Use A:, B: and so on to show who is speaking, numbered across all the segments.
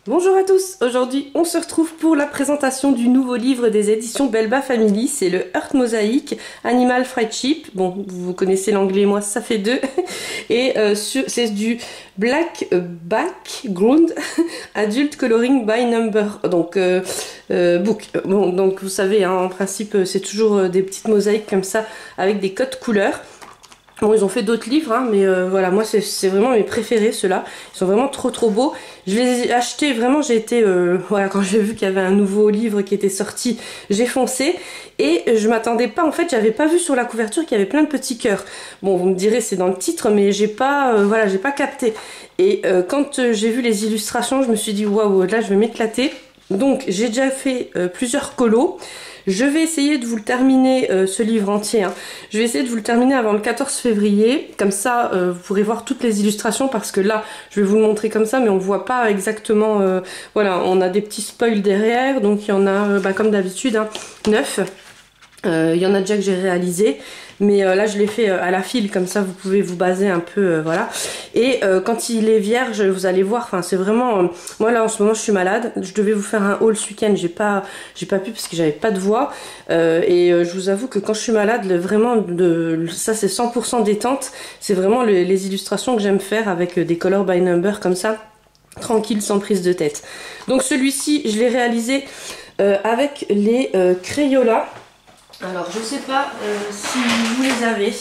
A: Bonjour à tous, aujourd'hui on se retrouve pour la présentation du nouveau livre des éditions Belba Family, c'est le Heart Mosaic Animal Friendship, bon vous connaissez l'anglais, moi ça fait deux, et c'est du Black Background Adult Coloring by Number, donc book, bon donc vous savez hein, en principe c'est toujours des petites mosaïques comme ça avec des codes couleurs. Bon, ils ont fait d'autres livres, hein, mais voilà, moi c'est vraiment mes préférés ceux-là. Ils sont vraiment trop beaux. Je les ai achetés, vraiment j'ai été, voilà, quand j'ai vu qu'il y avait un nouveau livre qui était sorti, j'ai foncé. Et je m'attendais pas, en fait j'avais pas vu sur la couverture qu'il y avait plein de petits cœurs. Bon, vous me direz c'est dans le titre, mais j'ai pas, voilà, j'ai pas capté. Et quand j'ai vu les illustrations, je me suis dit waouh, là je vais m'éclater. Donc j'ai déjà fait plusieurs colos. Je vais essayer de vous le terminer, ce livre entier. Hein. Je vais essayer de vous le terminer avant le 14 février. Comme ça, vous pourrez voir toutes les illustrations parce que là, je vais vous le montrer comme ça, mais on ne voit pas exactement... voilà, on a des petits spoils derrière. Donc il y en a, comme d'habitude, hein, 9. Il y en a déjà que j'ai réalisé. Mais là je l'ai fait à la file, comme ça vous pouvez vous baser un peu, voilà. Et quand il est vierge, vous allez voir, enfin c'est vraiment... moi là en ce moment je suis malade, je devais vous faire un haul ce week-end, j'ai pas pu parce que j'avais pas de voix. Je vous avoue que quand je suis malade, vraiment, ça c'est 100% détente. C'est vraiment les illustrations que j'aime faire avec des color by number comme ça, tranquille, sans prise de tête. Donc celui-ci, je l'ai réalisé avec les Crayola. Alors je sais pas si vous les avez,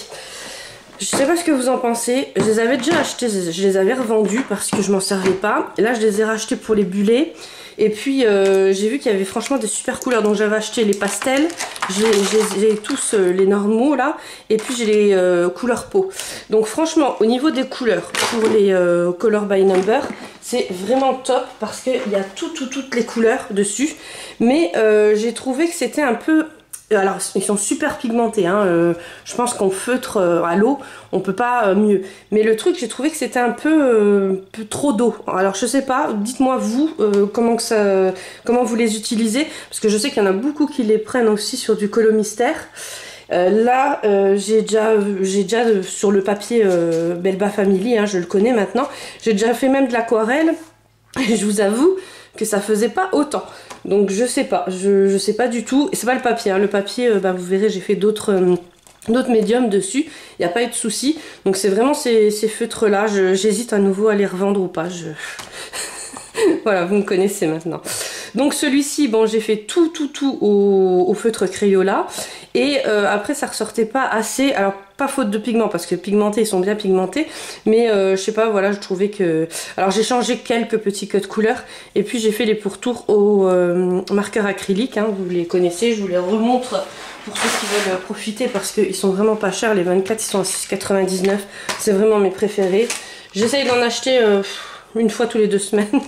A: je sais pas ce que vous en pensez, je les avais déjà achetés, je les avais revendus parce que je m'en servais pas, et là je les ai rachetés pour les bullets, et puis j'ai vu qu'il y avait franchement des super couleurs, donc j'avais acheté les pastels, j'ai tous les normaux là, et puis j'ai les couleurs peau. Donc franchement au niveau des couleurs, pour les color by number, c'est vraiment top parce qu'il y a toutes les couleurs dessus, mais j'ai trouvé que c'était un peu... Alors ils sont super pigmentés, hein, je pense qu'on feutre à l'eau, on peut pas mieux. Mais le truc, j'ai trouvé que c'était un peu trop d'eau. Alors je sais pas, dites-moi vous comment vous les utilisez, parce que je sais qu'il y en a beaucoup qui les prennent aussi sur du Colo Mystère. Là j'ai déjà sur le papier Belba Family, hein, je le connais maintenant, j'ai déjà fait même de l'aquarelle, et je vous avoue que ça faisait pas autant. Donc je sais pas, je sais pas du tout. Et c'est pas le papier, hein. Le papier, vous verrez, j'ai fait d'autres médiums dessus. Il n'y a pas eu de souci. Donc c'est vraiment ces feutres là. J'hésite à nouveau à les revendre ou pas. Voilà, vous me connaissez maintenant. Donc celui-ci, bon, j'ai fait tout au feutre Crayola. Et après, ça ressortait pas assez. Alors, pas faute de pigment, parce que pigmentés, ils sont bien pigmentés. Mais je sais pas, voilà, je trouvais que... Alors, j'ai changé quelques petits codes couleurs. Et puis, j'ai fait les pourtours au marqueur acrylique. Hein, vous les connaissez, je vous les remontre pour ceux qui veulent profiter, parce qu'ils sont vraiment pas chers. Les 24, ils sont à 6,99 €. C'est vraiment mes préférés. J'essaye d'en acheter... une fois tous les 2 semaines,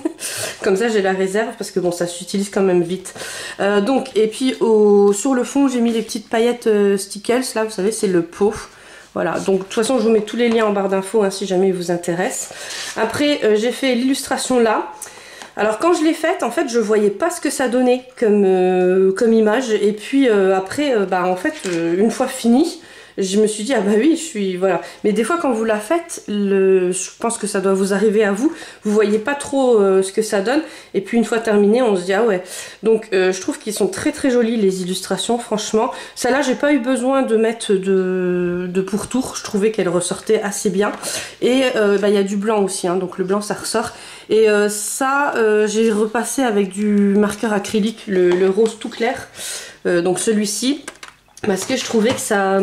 A: comme ça j'ai la réserve parce que bon ça s'utilise quand même vite. Donc et puis sur le fond j'ai mis les petites paillettes Stickles là, vous savez c'est le pot. Voilà, donc de toute façon je vous mets tous les liens en barre d'infos hein, si jamais ils vous intéressent. Après j'ai fait l'illustration là. Alors quand je l'ai faite, en fait je voyais pas ce que ça donnait comme image, et puis après en fait une fois fini, je me suis dit ah bah oui, voilà. Mais des fois quand vous la faites, je pense que ça doit vous arriver à vous, vous voyez pas trop ce que ça donne, et puis une fois terminé on se dit ah ouais. Donc je trouve qu'ils sont très jolis les illustrations, franchement. Celle-là j'ai pas eu besoin de mettre de pourtour, je trouvais qu'elle ressortait assez bien. Et il y a du blanc aussi, hein, donc le blanc ça ressort. Et ça j'ai repassé avec du marqueur acrylique, le rose tout clair, donc celui-ci. Parce que je trouvais que ça,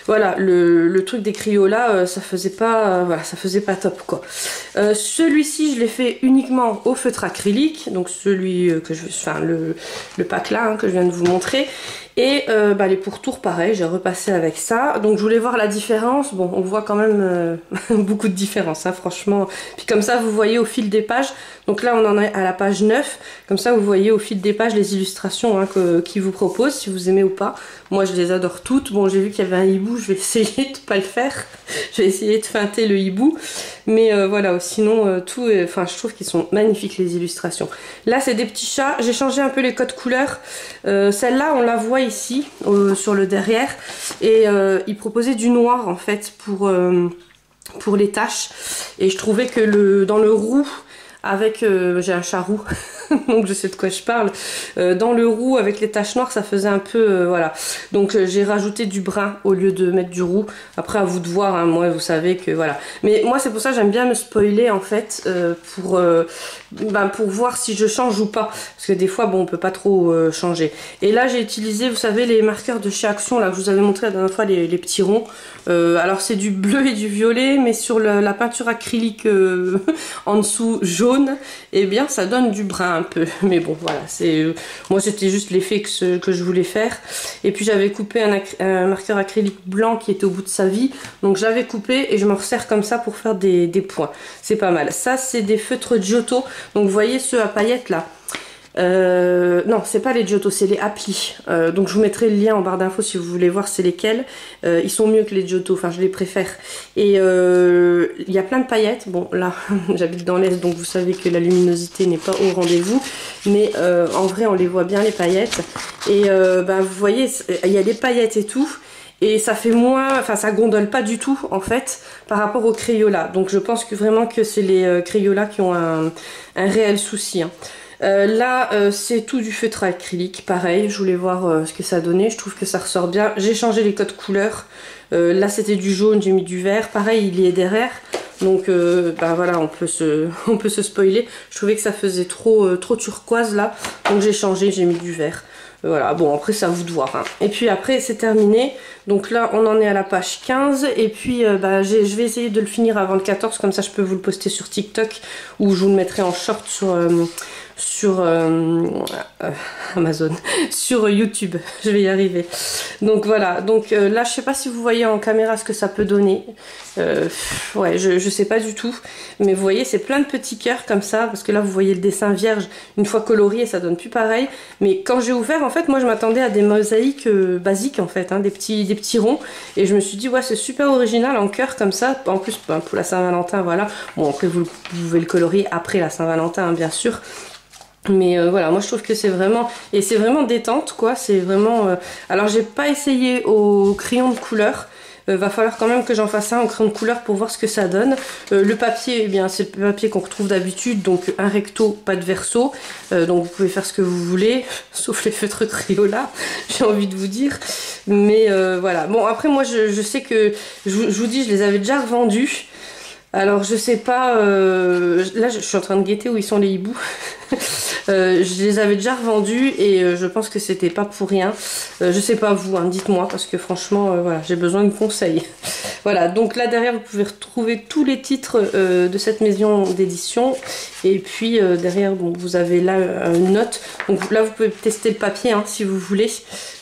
A: voilà, le truc des Crayola, ça faisait pas, voilà, ça faisait pas top quoi. Celui-ci, je l'ai fait uniquement au feutre acrylique, donc celui que le pack là hein, que je viens de vous montrer. Et les pourtours pareil, j'ai repassé avec ça. Donc je voulais voir la différence. Bon, on voit quand même beaucoup de différence, hein, franchement. Puis comme ça, vous voyez au fil des pages. Donc là, on en est à la page 9. Comme ça, vous voyez au fil des pages les illustrations hein, qu'ils vous proposent, si vous aimez ou pas. Moi, je les adore toutes. Bon, j'ai vu qu'il y avait un hibou, je vais essayer de pas le faire. Je vais essayer de feinter le hibou. Mais voilà, sinon, je trouve qu'ils sont magnifiques, les illustrations. Là, c'est des petits chats. J'ai changé un peu les codes couleurs. Celle-là, on la voit ici, sur le derrière. Et ils proposaient du noir, en fait, pour les taches. Et je trouvais que dans le roux, avec, j'ai un chat roux, donc je sais de quoi je parle. Dans le roux avec les taches noires, ça faisait un peu, voilà. Donc j'ai rajouté du brun au lieu de mettre du roux. Après à vous de voir, hein, moi vous savez que voilà. Mais moi c'est pour ça que j'aime bien me spoiler en fait, pour voir si je change ou pas. Parce que des fois, bon, on peut pas trop changer. Et là j'ai utilisé, vous savez, les marqueurs de chez Action, là que je vous avais montré la dernière fois, les petits ronds. Alors c'est du bleu et du violet, mais sur la peinture acrylique en dessous jaune, et bien ça donne du brun un peu. Mais bon voilà, moi c'était juste l'effet que je voulais faire. Et puis j'avais coupé un marqueur acrylique blanc qui était au bout de sa vie, donc j'avais coupé et je m'en resserre comme ça pour faire des points. C'est pas mal. Ça c'est des feutres Giotto, donc vous voyez ceux à paillettes là. Non, c'est pas les Giotto, c'est les Appli. Donc je vous mettrai le lien en barre d'infos si vous voulez voir c'est lesquels. Ils sont mieux que les Giotto, enfin je les préfère. Et il y a plein de paillettes. Bon là, j'habite dans l'Est, donc vous savez que la luminosité n'est pas au rendez-vous. Mais en vrai, on les voit bien les paillettes. Et vous voyez, il y a des paillettes et tout. Et ça fait moins, enfin ça gondole pas du tout en fait par rapport aux Crayolas. Donc je pense que vraiment que c'est les Crayolas qui ont un réel souci. Hein. Là c'est tout du feutre acrylique, pareil, je voulais voir ce que ça donnait, je trouve que ça ressort bien. J'ai changé les codes couleurs, là c'était du jaune, j'ai mis du vert, pareil il y est derrière. Donc voilà, on peut se spoiler. Je trouvais que ça faisait trop turquoise là, donc j'ai changé, j'ai mis du vert. Voilà, bon après c'est à vous de voir. Hein. Et puis après c'est terminé. Donc là on en est à la page 15. Et puis je vais essayer de le finir avant le 14. Comme ça je peux vous le poster sur TikTok. Ou je vous le mettrai en short sur Amazon, sur YouTube, je vais y arriver. Donc voilà, donc là je sais pas si vous voyez en caméra ce que ça peut donner. Ouais, je sais pas du tout, mais vous voyez c'est plein de petits cœurs comme ça, parce que là vous voyez le dessin vierge, une fois colorié ça donne plus pareil. Mais quand j'ai ouvert, en fait moi je m'attendais à des mosaïques basiques en fait, hein, des petits ronds, et je me suis dit ouais c'est super original en cœur comme ça, en plus pour la Saint-Valentin, voilà. Bon après vous pouvez le colorier après la Saint-Valentin hein, bien sûr. Mais voilà, moi je trouve que c'est vraiment, et c'est vraiment détente quoi, c'est vraiment, alors j'ai pas essayé au crayon de couleur, va falloir quand même que j'en fasse un au crayon de couleur pour voir ce que ça donne. Le papier, eh bien c'est le papier qu'on retrouve d'habitude, donc un recto, pas de verso, donc vous pouvez faire ce que vous voulez, sauf les feutres Crayola, j'ai envie de vous dire. Mais voilà, bon après moi je sais que, je vous dis, je les avais déjà revendus. Alors je sais pas, là je suis en train de guetter où ils sont les hiboux. Je les avais déjà revendus et je pense que c'était pas pour rien. Je sais pas vous, hein, dites-moi parce que franchement voilà, j'ai besoin de conseils. Voilà, donc là derrière vous pouvez retrouver tous les titres de cette maison d'édition. Et puis derrière bon, vous avez là une note. Donc là vous pouvez tester le papier hein, si vous voulez.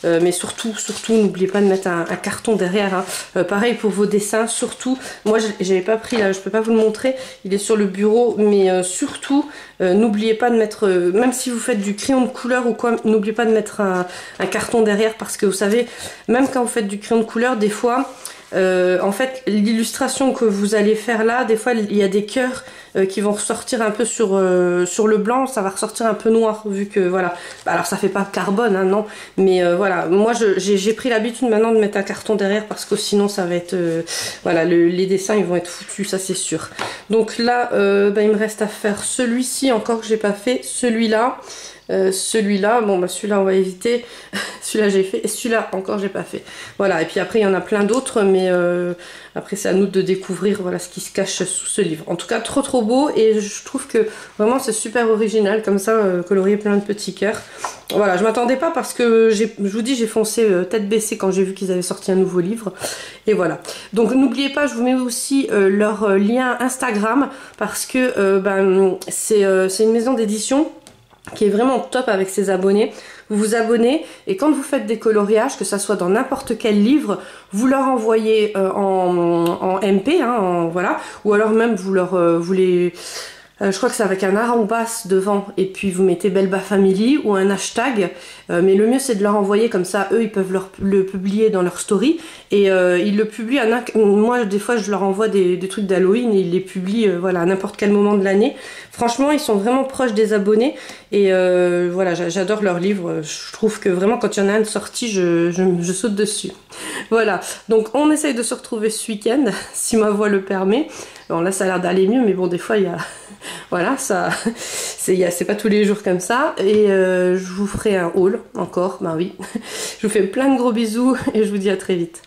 A: Mais surtout n'oubliez pas de mettre un carton derrière. Hein. Pareil pour vos dessins, surtout. Moi j'avais pas pris là, je peux pas vous le montrer. Il est sur le bureau, mais surtout n'oubliez pas de mettre, même si vous faites du crayon de couleur ou quoi, n'oubliez pas de mettre un carton derrière parce que vous savez, même quand vous faites du crayon de couleur, des fois, en fait, l'illustration que vous allez faire là, des fois, il y a des cœurs qui vont ressortir un peu sur le blanc, ça va ressortir un peu noir vu que voilà. Alors ça fait pas carbone, hein, non, mais voilà. Moi, j'ai pris l'habitude maintenant de mettre un carton derrière parce que sinon ça va être, voilà, les dessins ils vont être foutus, ça c'est sûr. Donc là, il me reste à faire celui-ci encore que j'ai pas fait, celui-là. Celui-là, bon bah celui-là on va éviter, celui-là j'ai fait et celui-là encore j'ai pas fait. Voilà, et puis après il y en a plein d'autres, mais après c'est à nous de découvrir voilà ce qui se cache sous ce livre. En tout cas trop beau et je trouve que vraiment c'est super original comme ça, colorier plein de petits cœurs. Voilà, je m'attendais pas parce que je vous dis j'ai foncé tête baissée quand j'ai vu qu'ils avaient sorti un nouveau livre. Et voilà. Donc n'oubliez pas, je vous mets aussi leur lien Instagram parce que c'est une maison d'édition qui est vraiment top avec ses abonnés. Vous vous abonnez et quand vous faites des coloriages, que ça soit dans n'importe quel livre, vous leur envoyez en MP, hein, voilà, ou alors même vous les je crois que c'est avec un arrobas devant et puis vous mettez Belba Family ou un hashtag, mais le mieux c'est de leur envoyer comme ça, eux ils peuvent le publier dans leur story et ils le publient moi des fois je leur envoie des trucs d'Halloween et ils les publient voilà, à n'importe quel moment de l'année. Franchement ils sont vraiment proches des abonnés et voilà, j'adore leurs livres, je trouve que vraiment quand il y en a un de sorti je saute dessus. Voilà, donc on essaye de se retrouver ce week-end si ma voix le permet. Bon, là, ça a l'air d'aller mieux, mais bon, des fois, il y a... Voilà, ça, c'est pas tous les jours comme ça. Et je vous ferai un haul encore, ben oui. Je vous fais plein de gros bisous et je vous dis à très vite.